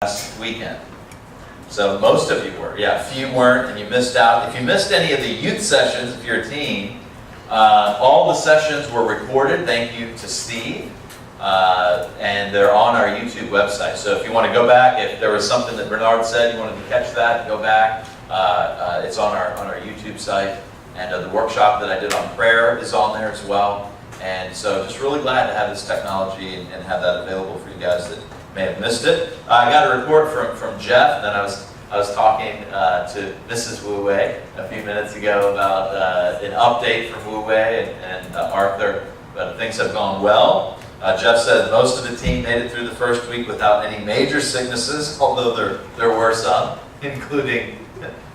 last weekend. So most of you were. Yeah, a few weren't and you missed out. If you missed any of the youth sessions, if you're a teen, all the sessions were recorded. Thank you to Steve. And they're on our YouTube website. So if you want to go back, if there was something that Bernard said, you wanted to catch that, go back. It's on our YouTube site. And the workshop that I did on prayer is on there as well. And so just really glad to have this technology and have that available for you guys that may have missed it. I got a report from Jeff, and then I was talking to Mrs. Wu Wei a few minutes ago about an update from Wu Wei and Arthur. But things have gone well. Jeff said most of the team made it through the first week without any major sicknesses, although there were some, including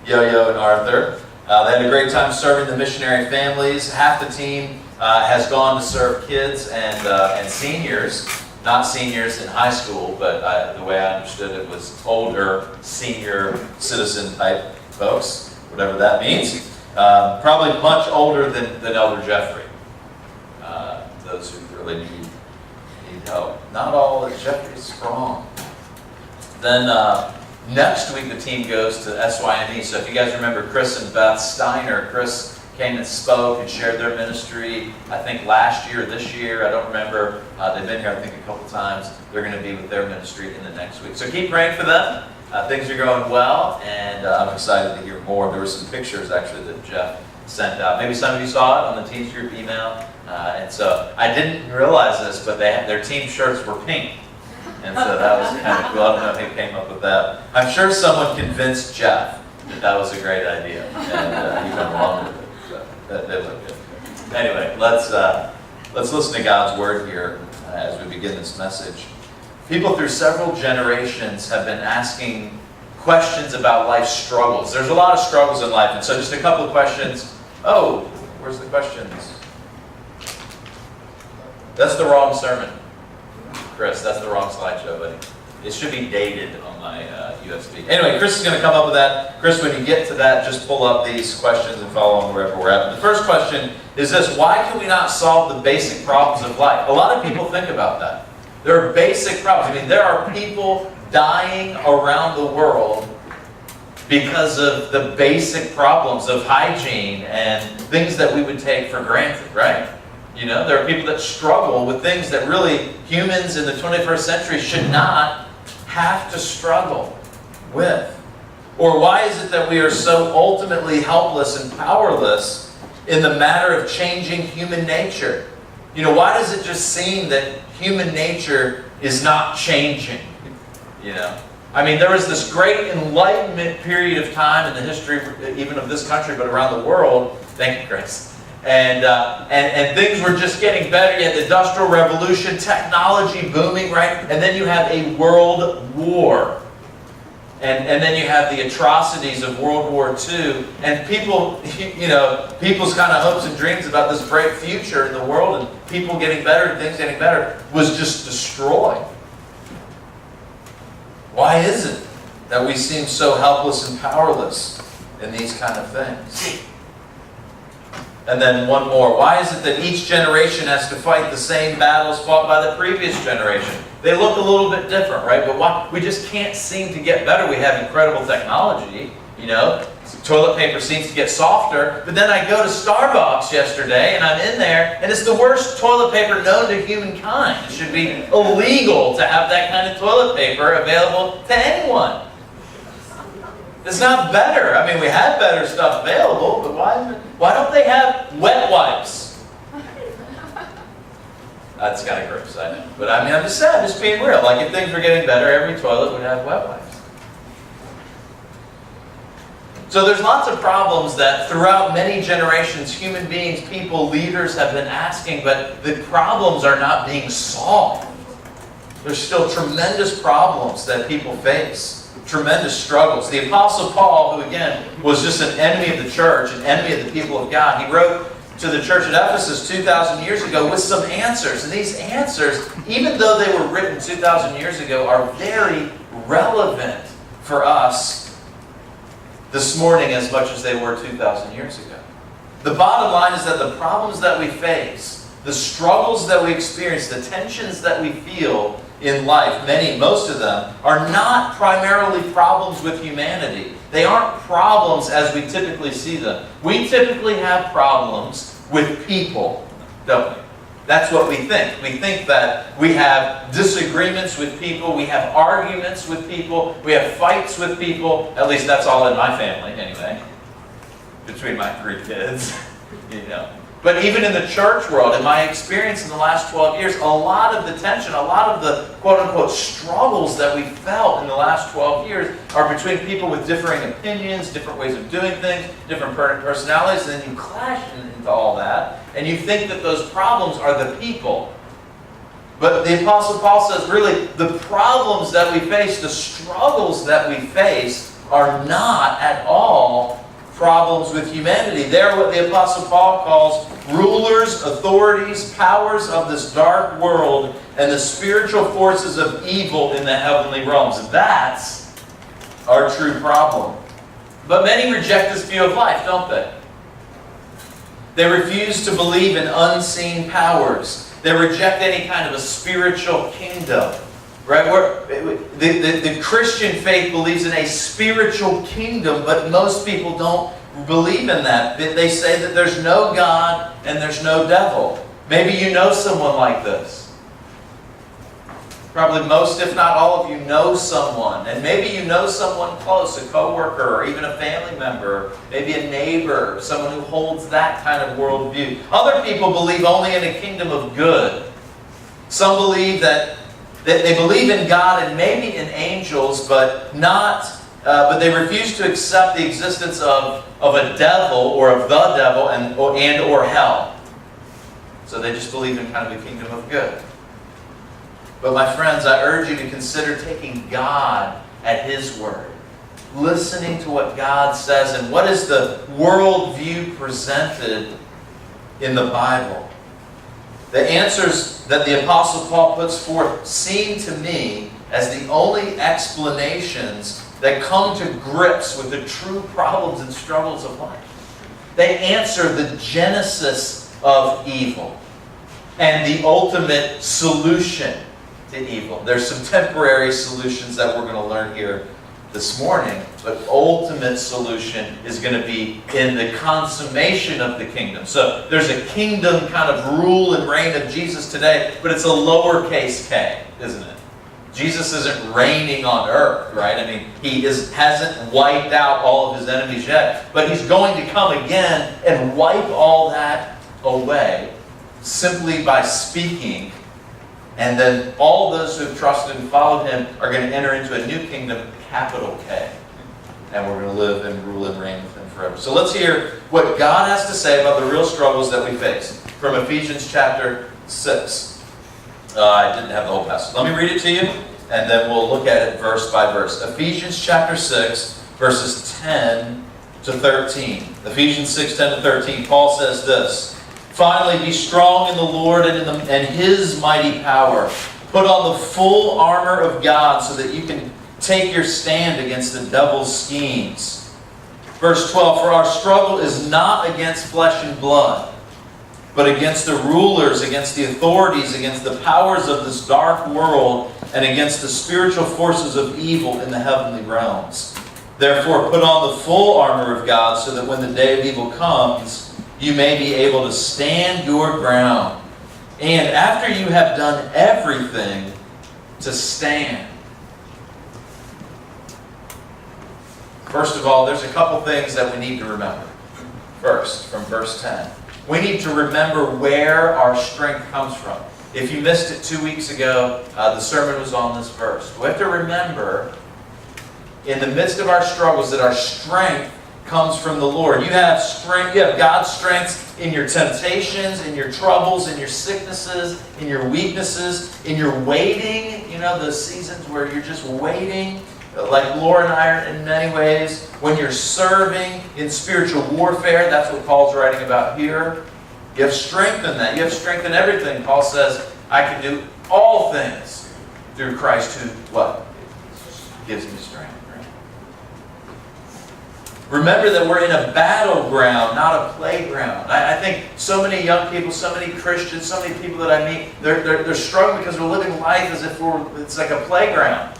Yo-Yo and Arthur. They had a great time serving the missionary families. Half the team has gone to serve kids and seniors, not seniors in high school, but the way I understood it was older, senior citizen type folks, whatever that means. Probably much older than Elder Jeffrey. Those who really need help. Not all that Jeffrey's strong. Then next week the team goes to SYME. So if you guys remember Chris and Beth Steiner, Chris came and spoke and shared their ministry, I think last year or this year, I don't remember. They've been here, I think, a couple times. They're going to be with their ministry in the next week. So keep praying for them. Things are going well, and I'm excited to hear more. There were some pictures, actually, that Jeff sent out. Maybe some of you saw it on the Teens Group email. And so I didn't realize this, but their team shirts were pink. And so that was kind of cool. I don't know who came up with that. I'm sure someone convinced Jeff that was a great idea. And he went along with it. So that looked good. Anyway, let's listen to God's word here as we begin this message. People through several generations have been asking questions about life's struggles. There's a lot of struggles in life. And so just a couple of questions. Oh, where's the questions? That's the wrong sermon. Chris, that's the wrong slideshow, buddy. It should be dated on my USB. Anyway, Chris is going to come up with that. Chris, when you get to that, just pull up these questions and follow on wherever we're at. The first question is this: why can we not solve the basic problems of life? A lot of people think about that. There are basic problems. I mean, there are people dying around the world because of the basic problems of hygiene and things that we would take for granted, right? You know, there are people that struggle with things that really humans in the 21st century should not have to struggle with. Or why is it that we are so ultimately helpless and powerless in the matter of changing human nature? You know, why does it just seem that human nature is not changing? You know, I mean, there was this great enlightenment period of time in the history, even of this country, but around the world. Thank you, Chris. And things were just getting better. You had the Industrial Revolution, technology booming, right? And then you have a world war. And then you have the atrocities of World War II. And people, you know, people's kind of hopes and dreams about this bright future in the world and people getting better and things getting better was just destroyed. Why is it that we seem so helpless and powerless in these kind of things? And then one more. Why is it that each generation has to fight the same battles fought by the previous generation? They look a little bit different, right? But why? We just can't seem to get better. We have incredible technology, you know. Toilet paper seems to get softer. But then I go to Starbucks yesterday, and I'm in there, and it's the worst toilet paper known to humankind. It should be illegal to have that kind of toilet paper available to anyone. It's not better. I mean, we have better stuff available, but why don't they have wet wipes? That's kind of gross, I know. But I mean, I'm just saying, I'm just being real. Like, if things were getting better, every toilet would have wet wipes. So there's lots of problems that throughout many generations, human beings, people, leaders have been asking, but the problems are not being solved. There's still tremendous problems that people face. Tremendous struggles. The Apostle Paul, who again was just an enemy of the church, an enemy of the people of God, he wrote to the church at Ephesus 2,000 years ago with some answers. And these answers, even though they were written 2,000 years ago, are very relevant for us this morning as much as they were 2,000 years ago. The bottom line is that the problems that we face, the struggles that we experience, the tensions that we feel, in life, most of them, are not primarily problems with humanity. They aren't problems as we typically see them. We typically have problems with people, don't we? That's what we think. We think that we have disagreements with people, we have arguments with people, we have fights with people. At least that's all in my family, anyway. Between my 3 kids, you know. But even in the church world, in my experience in the last 12 years, a lot of the tension, a lot of the quote-unquote struggles that we felt in the last 12 years are between people with differing opinions, different ways of doing things, different personalities, and then you clash into all that, and you think that those problems are the people. But the Apostle Paul says, really, the problems that we face, the struggles that we face, are not at all problems with humanity. They're what the Apostle Paul calls rulers, authorities, powers of this dark world, and the spiritual forces of evil in the heavenly realms. That's our true problem. But many reject this view of life, don't they? They refuse to believe in unseen powers. They reject any kind of a spiritual kingdom. Right? The Christian faith believes in a spiritual kingdom, but most people don't believe in that. They say that there's no God and there's no devil. Maybe you know someone like this. Probably most, if not all of you, know someone. And maybe you know someone close, a coworker, or even a family member, maybe a neighbor, someone who holds that kind of worldview. Other people believe only in a kingdom of good. Some believe that they believe in God and maybe in angels, but they refuse to accept the existence of a devil or of the devil and or hell. So they just believe in kind of a kingdom of good. But my friends, I urge you to consider taking God at His word, listening to what God says, and what is the worldview presented in the Bible. The answers that the Apostle Paul puts forth seem to me as the only explanations that come to grips with the true problems and struggles of life. They answer the genesis of evil and the ultimate solution to evil. There's some temporary solutions that we're going to learn here this morning, but ultimate solution is going to be in the consummation of the kingdom. So there's a kingdom kind of rule and reign of Jesus today, but it's a lowercase k, isn't it? Jesus isn't reigning on earth, right? I mean, He hasn't wiped out all of His enemies yet, but He's going to come again and wipe all that away simply by speaking. And then all those who have trusted and followed Him are going to enter into a new kingdom, capital K. And we're going to live and rule and reign with Him forever. So let's hear what God has to say about the real struggles that we face from Ephesians chapter 6. I didn't have the whole passage. Let me read it to you, and then we'll look at it verse by verse. Ephesians chapter 6, verses 10 to 13. Ephesians 6, 10 to 13. Paul says this: "Finally, be strong in the Lord and His mighty power. Put on the full armor of God so that you can take your stand against the devil's schemes." Verse 12, "For our struggle is not against flesh and blood, but against the rulers, against the authorities, against the powers of this dark world, and against the spiritual forces of evil in the heavenly realms. Therefore, put on the full armor of God so that when the day of evil comes, you may be able to stand your ground. And after you have done everything, to stand." First of all, there's a couple things that we need to remember. First, from verse 10. We need to remember where our strength comes from. If you missed it 2 weeks ago, the sermon was on this verse. We have to remember, in the midst of our struggles, that our strength comes from the Lord. You have strength. You have God's strength in your temptations, in your troubles, in your sicknesses, in your weaknesses, in your waiting. You know, those seasons where you're just waiting, like Laura and I are in many ways. When you're serving in spiritual warfare, that's what Paul's writing about here. You have strength in that. You have strength in everything. Paul says, "I can do all things through Christ who," what? Gives me strength. Right? Remember that we're in a battleground, not a playground. I think so many young people, so many Christians, so many people that I meet, they're struggling because we're living life as if it's like a playground.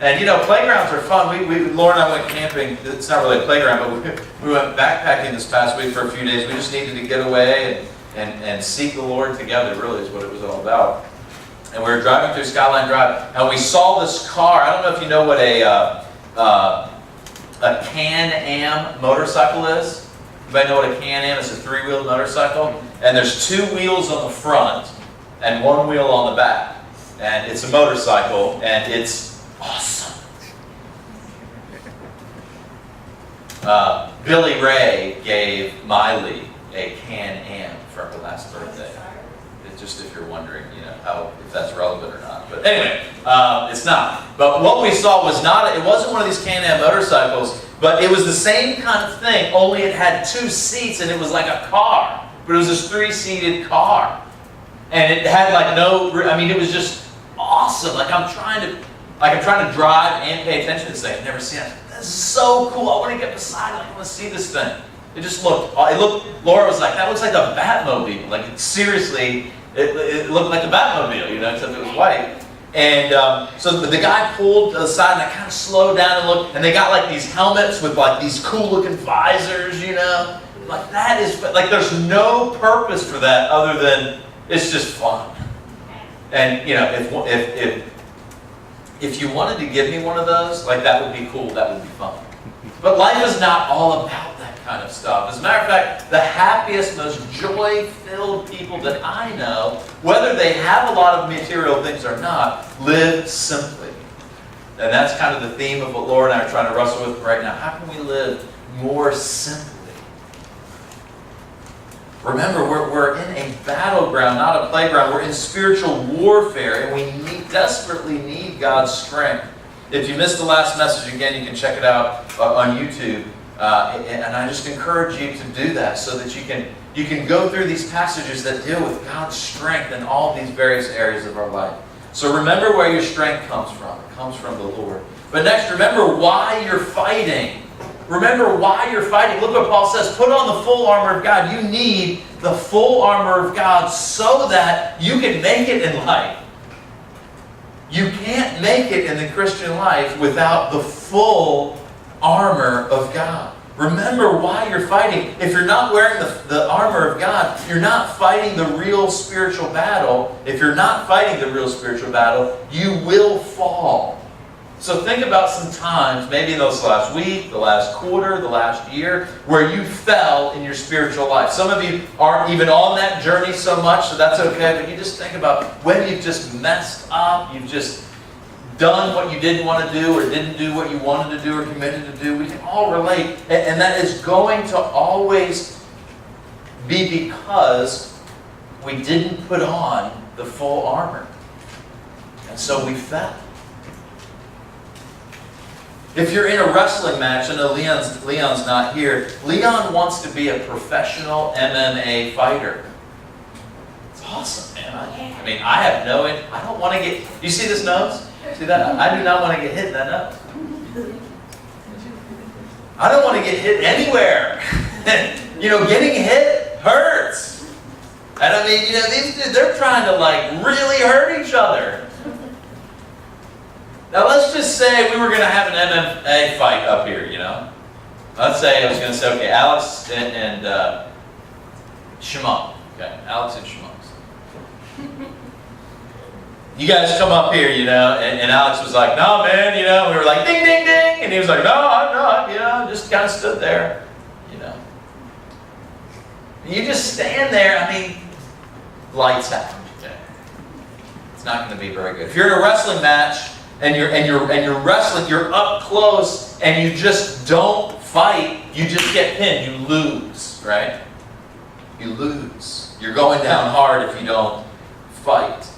And playgrounds are fun. Laura and I went camping. It's not really a playground, but we went backpacking this past week for a few days. We just needed to get away and seek the Lord together, really is what it was all about. And we were driving through Skyline Drive, and we saw this car. I don't know if you know what a Can-Am motorcycle is. Anybody know what a Can-Am is? It's a 3-wheeled motorcycle. And there's 2 wheels on the front and 1 wheel on the back. And it's a motorcycle, and it's awesome. Billy Ray gave Miley a Can-Am for her last birthday. It's just if you're wondering, if that's relevant or not. But anyway, it's not. But what we saw was it wasn't one of these Can-Am motorcycles, but it was the same kind of thing, only it had 2 seats and it was like a car. But it was this 3-seated car. And it had it was just awesome. I'm trying to drive and pay attention to this thing. I've never seen it. This is so cool. I want to get beside it. I want to see this thing. It Laura was like, that looks like a Batmobile. Seriously, it looked like a Batmobile, except it was white. And so the guy pulled to the side, and I kind of slowed down and looked, and they got these helmets with these cool looking visors, that is, there's no purpose for that other than it's just fun. And if you wanted to give me one of those, that would be cool, that would be fun. But life is not all about that kind of stuff. As a matter of fact, the happiest, most joy-filled people that I know, whether they have a lot of material things or not, live simply. And that's kind of the theme of what Laura and I are trying to wrestle with right now. How can we live more simply? Remember, we're in a battleground, not a playground. We're in spiritual warfare, and we desperately need God's strength. If you missed the last message, again, you can check it out on YouTube. And I just encourage you to do that so that you can go through these passages that deal with God's strength in all these various areas of our life. So remember where your strength comes from. It comes from the Lord. But next, remember why you're fighting. Remember why you're fighting. Look what Paul says. Put on the full armor of God. You need the full armor of God so that you can make it in life. You can't make it in the Christian life without the full armor of God. Remember why you're fighting. If you're not wearing the armor of God, you're not fighting the real spiritual battle. If you're not fighting the real spiritual battle, you will fall. So think about some times, maybe in this last week, the last quarter, the last year, where you fell in your spiritual life. Some of you aren't even on that journey so much, so that's okay. But you just think about when you've just messed up, you've just done what you didn't want to do or didn't do what you wanted to do or committed to do. We can all relate. And that is going to always be because we didn't put on the full armor. And so we fell. If you're in a wrestling match, I know Leon's not here. Leon wants to be a professional MMA fighter. It's awesome, man. I have no... I don't want to get... You see this nose? See that? I do not want to get hit in that nose. I don't want to get hit anywhere. Getting hit hurts. And these dudes, they're trying to really hurt each other. Now let's just say we were going to have an MMA fight up here, Let's say I was going to say, okay, Alex and Shimon. Okay, Alex and Shimon. You guys come up here, and Alex was like, no, man, we were like, ding, ding, ding. And he was like, no, I'm not, just kind of stood there, You just stand there, lights out. Okay. It's not going to be very good. If you're in a wrestling match, and you're wrestling, you're up close, and you just don't fight, you just get pinned, you lose, right? You lose. You're going down hard if you don't fight.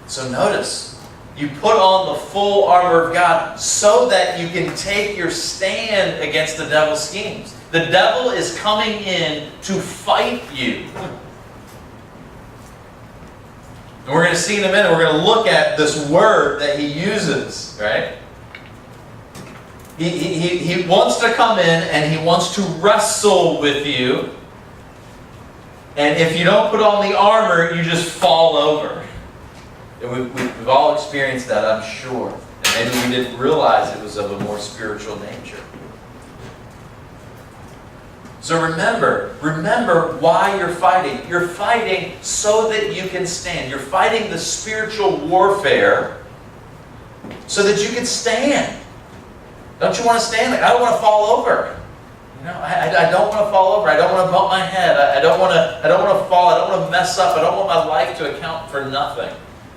So notice, you put on the full armor of God so that you can take your stand against the devil's schemes. The devil is coming in to fight you. And we're going to see in a minute, we're going to look at this word that he uses, right? He wants to come in and he wants to wrestle with you. And if you don't put on the armor, you just fall over. And we've all experienced that, I'm sure. And maybe we didn't realize it was of a more spiritual nature. So remember why you're fighting. You're fighting so that you can stand. You're fighting the spiritual warfare so that you can stand. Don't you want to stand? Like, I don't want to fall over. You know, I don't want to fall over. I don't want to bump my head. I don't want to fall. I don't want to mess up. I don't want my life to account for nothing.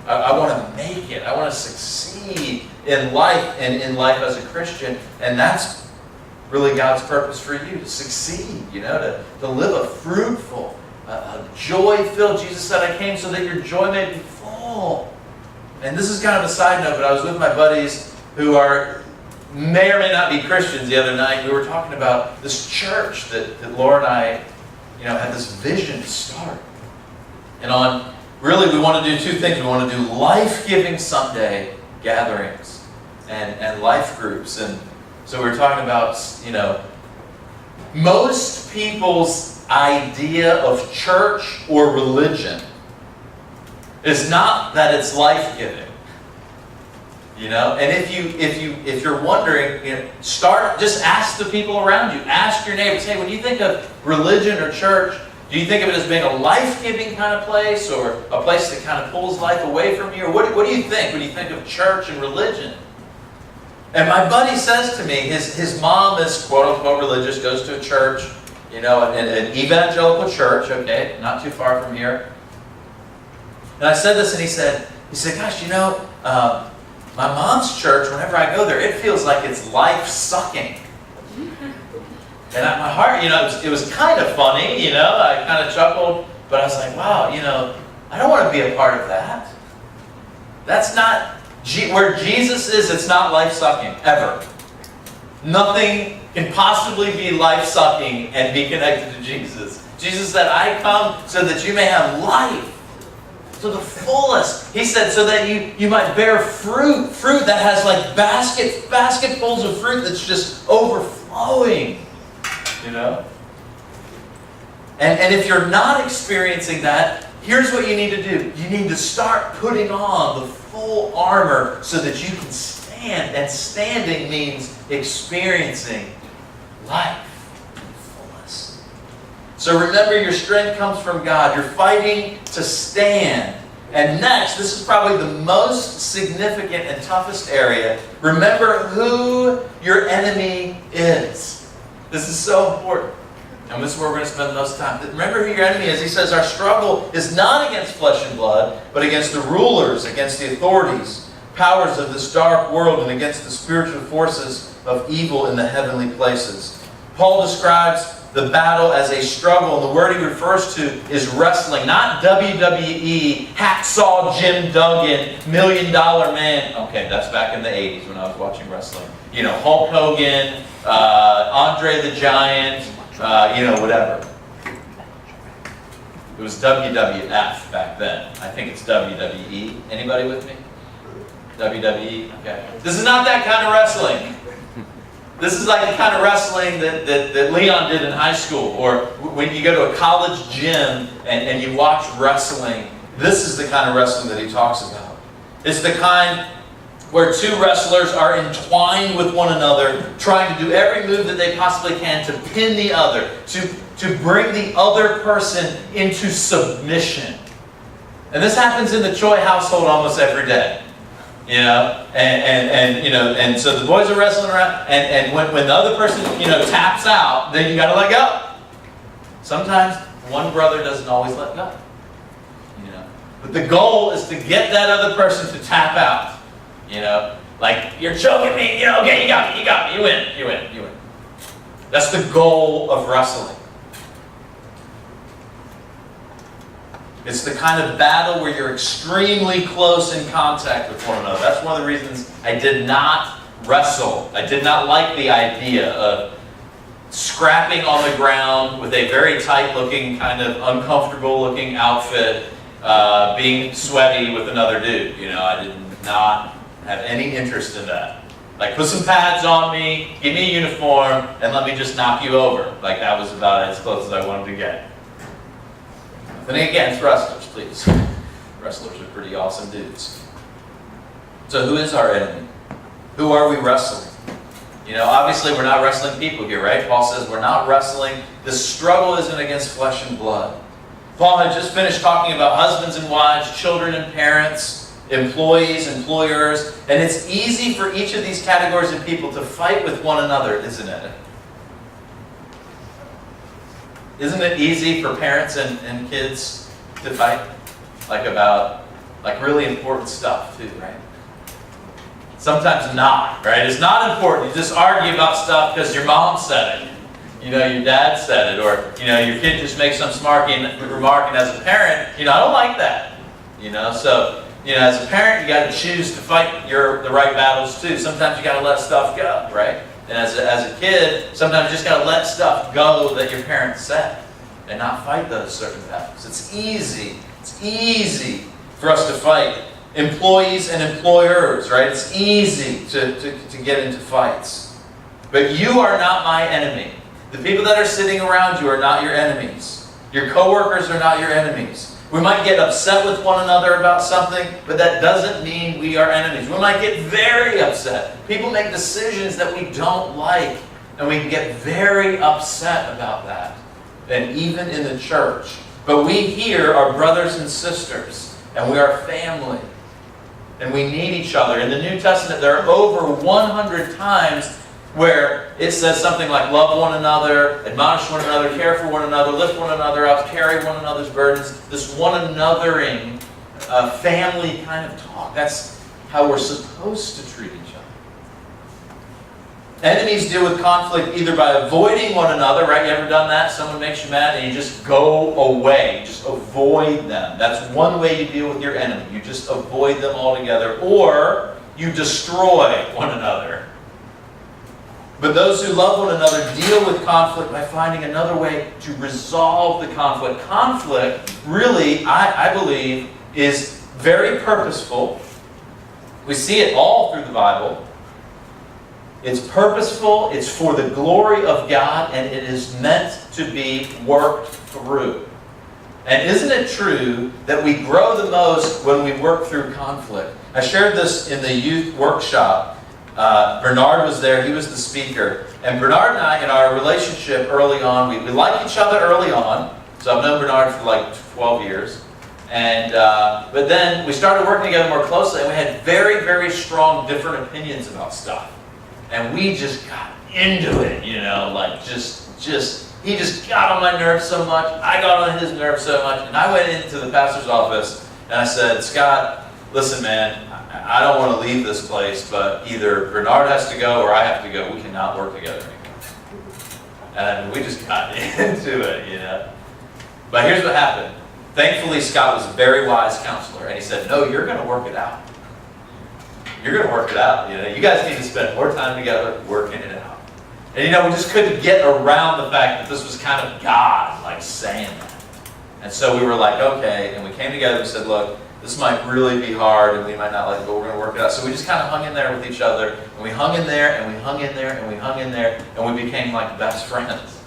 I want to make it. I want to succeed in life and in life as a Christian. And that's really God's purpose for you, to succeed, to live a fruitful, joy-filled. Jesus said, I came so that your joy may be full. And this is kind of a side note, but I was with my buddies who may or may not be Christians the other night. We were talking about this church that Laura and I, had this vision to start. And really we want to do two things. We want to do life-giving Sunday gatherings and life groups. And so we're talking about, most people's idea of church or religion is not that it's life-giving. And if you're wondering, just ask the people around you. Ask your neighbors, hey, when you think of religion or church, do you think of it as being a life-giving kind of place, or a place that kind of pulls life away from you? Or what do you think when you think of church and religion? And my buddy says to me, his mom is quote-unquote religious, goes to a church, an evangelical church, okay, not too far from here. And I said this, and he said, gosh, my mom's church, whenever I go there, it feels like it's life-sucking. And at my heart, it was kind of funny, I kind of chuckled, but I was like, wow, I don't want to be a part of that. That's not, where Jesus is, it's not life-sucking, ever. Nothing can possibly be life-sucking and be connected to Jesus. Jesus said, I come so that you may have life to the fullest. He said, so that you might bear fruit that has like basketfuls of fruit that's just overflowing. And if you're not experiencing that, here's what you need to do. You need to start putting on the full armor so that you can stand. And standing means experiencing life to the fullest. So remember, your strength comes from God. You're fighting to stand. And next, this is probably the most significant and toughest area. Remember who your enemy is. This is so important. And this is where we're going to spend the most time. Remember who your enemy is. He says our struggle is not against flesh and blood, but against the rulers, against the authorities, powers of this dark world, and against the spiritual forces of evil in the heavenly places. Paul describes the battle as a struggle, and the word he refers to is wrestling. Not WWE, Hacksaw Jim Duggan, $1 Million Man. Okay, that's back in the 80s when I was watching wrestling. Hulk Hogan, Andre the Giant, whatever. It was WWF back then. I think it's WWE. Anybody with me? WWE? Okay. This is not that kind of wrestling. This is like the kind of wrestling that Leon did in high school, or when you go to a college gym and you watch wrestling. This is the kind of wrestling that he talks about. It's the kind where two wrestlers are entwined with one another, trying to do every move that they possibly can to pin the other, to bring the other person into submission. And this happens in the Choi household almost every day. And so the boys are wrestling around, and when the other person, taps out, then you got to let go. Sometimes one brother doesn't always let go. But the goal is to get that other person to tap out. Like, you're choking me, okay, you got me, you win. That's the goal of wrestling. It's the kind of battle where you're extremely close in contact with one another. That's one of the reasons I did not wrestle. I did not like the idea of scrapping on the ground with a very tight-looking, kind of uncomfortable-looking outfit, being sweaty with another dude. I did not have any interest in that. Like, put some pads on me, give me a uniform, and let me just knock you over. Like, that was about as close as I wanted to get. Nothing against wrestlers, please. Wrestlers are pretty awesome dudes. So who is our enemy? Who are we wrestling? You know, obviously we're not wrestling people here, right? Paul says we're not wrestling. The struggle isn't against flesh and blood. Paul had just finished talking about husbands and wives, children and parents, employees, employers, and it's easy for each of these categories of people to fight with one another, isn't it? Isn't it easy for parents and kids to fight? Like really important stuff too, right? Sometimes not, right? It's not important. You just argue about stuff because your mom said it. You know, your dad said it. Or, you know, your kid just makes some remark, and as a parent, you know, I don't like that. You know, so, you know, as a parent, you got to choose to fight the right battles too. Sometimes you got to let stuff go, right? And as a kid, sometimes you just got to let stuff go that your parents said and not fight those certain battles. It's easy for us to fight. Employees and employers, right? It's easy to get into fights. But you are not my enemy. The people that are sitting around you are not your enemies. Your coworkers are not your enemies. We might get upset with one another about something, but that doesn't mean we are enemies. We might get very upset. People make decisions that we don't like, and we can get very upset about that. And even in the church. But we here are brothers and sisters, and we are family. And we need each other. In the New Testament, there are over 100 times where it says something like, love one another, admonish one another, care for one another, lift one another up, carry one another's burdens. This one anothering, family kind of talk. That's how we're supposed to treat each other. Enemies deal with conflict either by avoiding one another, right? You ever done that? Someone makes you mad and you just go away. You just avoid them. That's one way you deal with your enemy. You just avoid them altogether. Or you destroy one another. But those who love one another deal with conflict by finding another way to resolve the conflict. Conflict, really, I believe, is very purposeful. We see it all through the Bible. It's purposeful, it's for the glory of God, and it is meant to be worked through. And isn't it true that we grow the most when we work through conflict? I shared this in the youth workshop. Bernard was there, he was the speaker. And Bernard and I, in our relationship early on, we liked each other early on. So I've known Bernard for like 12 years. And but then we started working together more closely, and we had very, very strong different opinions about stuff. And we just got into it, you know, like he just got on my nerves so much, I got on his nerves so much, and I went into the pastor's office and I said, Scott, listen man, I don't want to leave this place, but either Bernard has to go or I have to go. We cannot work together anymore. And we just got into it, you know. But here's what happened. Thankfully, Scott was a very wise counselor, and he said, no, you're going to work it out. You're going to work it out. You know, you guys need to spend more time together working it out. And you know, we just couldn't get around the fact that this was kind of God, like, saying that. And so we were like, okay, and we came together and said, look, this might really be hard, and we might not like it, but we're going to work it out. So we just kind of hung in there with each other, and we hung in there, and we hung in there, and we hung in there, and we became like best friends.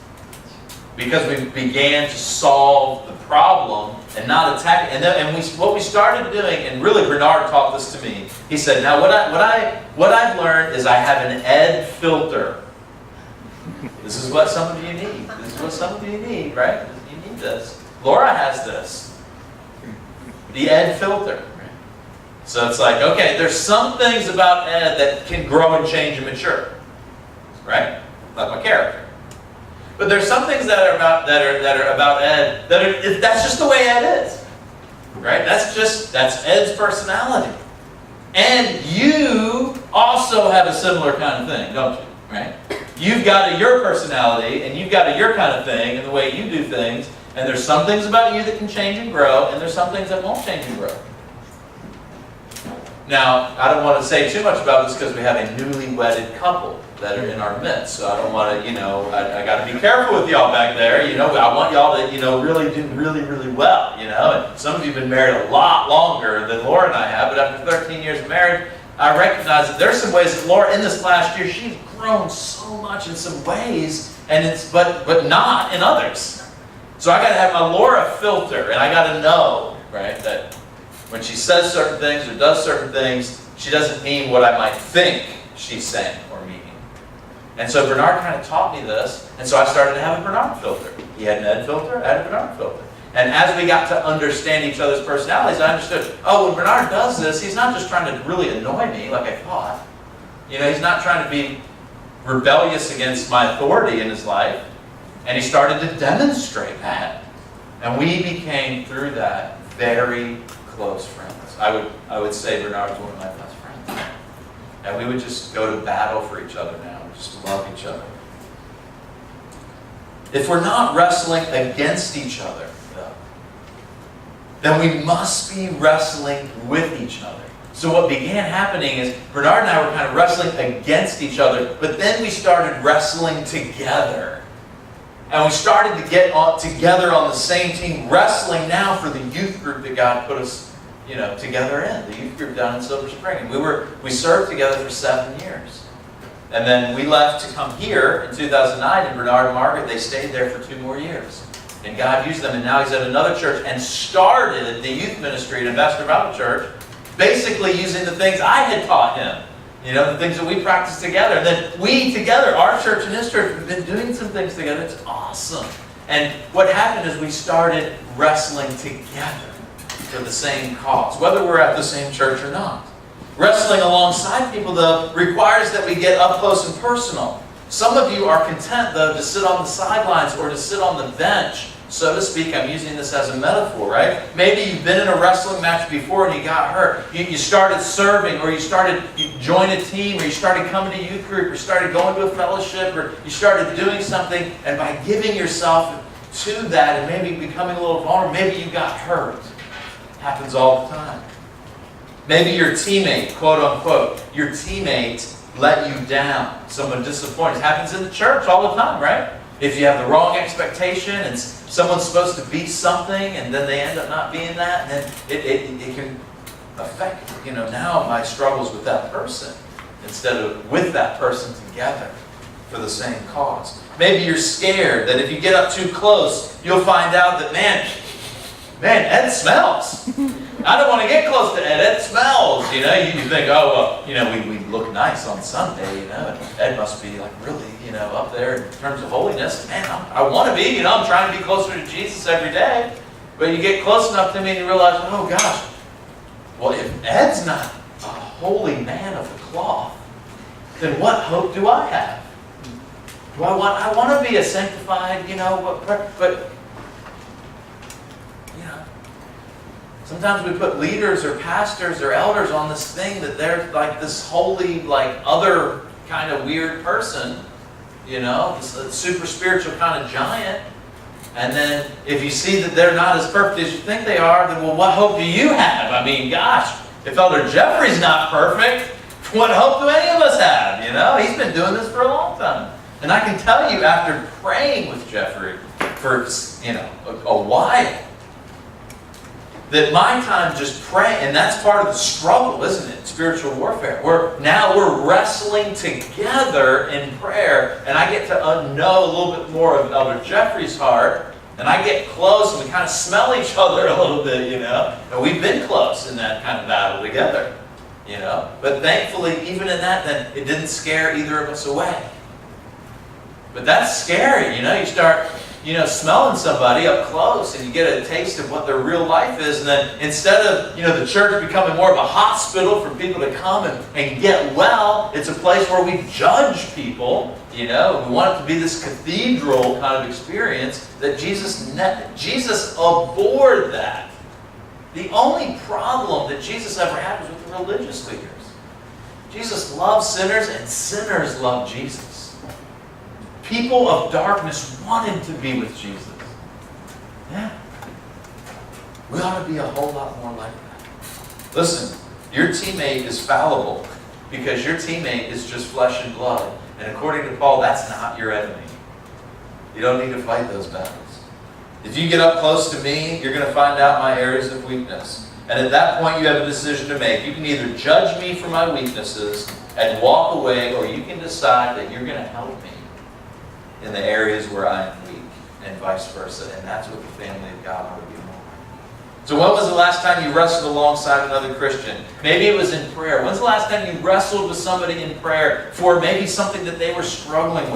Because we began to solve the problem and not attack it. And what we started doing, and really Bernard taught this to me. He said, now what I've learned is I have an Ed filter. This is what some of you need. This is what some of you need, right? You need this. Laura has this. The Ed filter. So it's like, okay, there's some things about Ed that can grow and change and mature. Right? Like my character. But there's some things that are about Ed that's just the way Ed is, right? That's Ed's personality, and you also have a similar kind of thing, don't you? Right? You've got your personality, and you've got your kind of thing, and the way you do things. And there's some things about you that can change and grow, and there's some things that won't change and grow. Now, I don't want to say too much about this because we have a newly wedded couple that are in our midst. So I don't want to, I got to be careful with y'all back there. I want y'all to, really do really, really well, And some of you have been married a lot longer than Laura and I have, but after 13 years of marriage, I recognize that there's some ways that Laura, in this last year, she's grown so much in some ways, and but not in others. So I got to have my Laura filter, and I got to know, right, that when she says certain things or does certain things, she doesn't mean what I might think she's saying or meaning. And so Bernard kind of taught me this, and so I started to have a Bernard filter. He had an Ed filter, I had a Bernard filter. And as we got to understand each other's personalities, I understood, oh, when Bernard does this, he's not just trying to really annoy me like I thought. You know, he's not trying to be rebellious against my authority in his life. And he started to demonstrate that. And we became, through that, very close friends. I would say Bernard's one of my best friends. And we would just go to battle for each other now. We just love each other. If we're not wrestling against each other, though, then we must be wrestling with each other. So what began happening is Bernard and I were kind of wrestling against each other, but then we started wrestling together. And we started to get together on the same team, wrestling now for the youth group that God put us, together in. The youth group down in Silver Spring. And we served together for 7 years. And then we left to come here in 2009, and Bernard and Margaret, they stayed there for 2 more years. And God used them, and now he's at another church and started the youth ministry at Ambassador Bible Church, basically using the things I had taught him. The things that we practiced together. And then we together, our church and his church, we've been doing some things together. It's awesome. And what happened is we started wrestling together for the same cause, whether we're at the same church or not. Wrestling alongside people, though, requires that we get up close and personal. Some of you are content, though, to sit on the sidelines or to sit on the bench, so to speak. I'm using this as a metaphor, right? Maybe you've been in a wrestling match before and you got hurt. You started serving, or you joined a team, or you started coming to youth group, or started going to a fellowship, or you started doing something, and by giving yourself to that and maybe becoming a little vulnerable, maybe you got hurt. Happens all the time. Maybe your teammate, quote unquote, your teammate let you down. Someone disappointed. It happens in the church all the time, right? If you have the wrong expectation and someone's supposed to be something and then they end up not being that, and then it can affect, now my struggles with that person instead of with that person together for the same cause. Maybe you're scared that if you get up too close, you'll find out that, man, Ed smells. I don't want to get close to Ed. Ed smells. You think, oh, well, we look nice on Sunday, and Ed must be like really, up there in terms of holiness. Man, I want to be, I'm trying to be closer to Jesus every day. But you get close enough to me and you realize, oh gosh, well, if Ed's not a holy man of the cloth, then what hope do I have? I want to be a sanctified, but sometimes we put leaders or pastors or elders on this thing that they're like this holy, like other kind of weird person, this super spiritual kind of giant. And then if you see that they're not as perfect as you think they are, then well, what hope do you have? I mean, gosh, if Elder Jeffrey's not perfect, what hope do any of us have? He's been doing this for a long time. And I can tell you, after praying with Jeffrey for, a while, that my time just praying, and that's part of the struggle, isn't it? Spiritual warfare. We're wrestling together in prayer, and I get to know a little bit more of Elder Jeffrey's heart, and I get close, and we kind of smell each other a little bit, And we've been close in that kind of battle together, But thankfully, even in that, then it didn't scare either of us away. But that's scary, You start smelling somebody up close and you get a taste of what their real life is, and then instead of, the church becoming more of a hospital for people to come and get well, it's a place where we judge people, we want it to be this cathedral kind of experience that Jesus abhorred that. The only problem that Jesus ever had was with the religious leaders. Jesus loved sinners and sinners loved Jesus. People of darkness wanted to be with Jesus. Yeah. We ought to be a whole lot more like that. Listen, your teammate is fallible because your teammate is just flesh and blood. And according to Paul, that's not your enemy. You don't need to fight those battles. If you get up close to me, you're going to find out my areas of weakness. And at that point, you have a decision to make. You can either judge me for my weaknesses and walk away, or you can decide that you're going to help me in the areas where I am weak, and vice versa. And that's what the family of God ought to be more like. So when was the last time you wrestled alongside another Christian? Maybe it was in prayer. When's the last time you wrestled with somebody in prayer for maybe something that they were struggling with?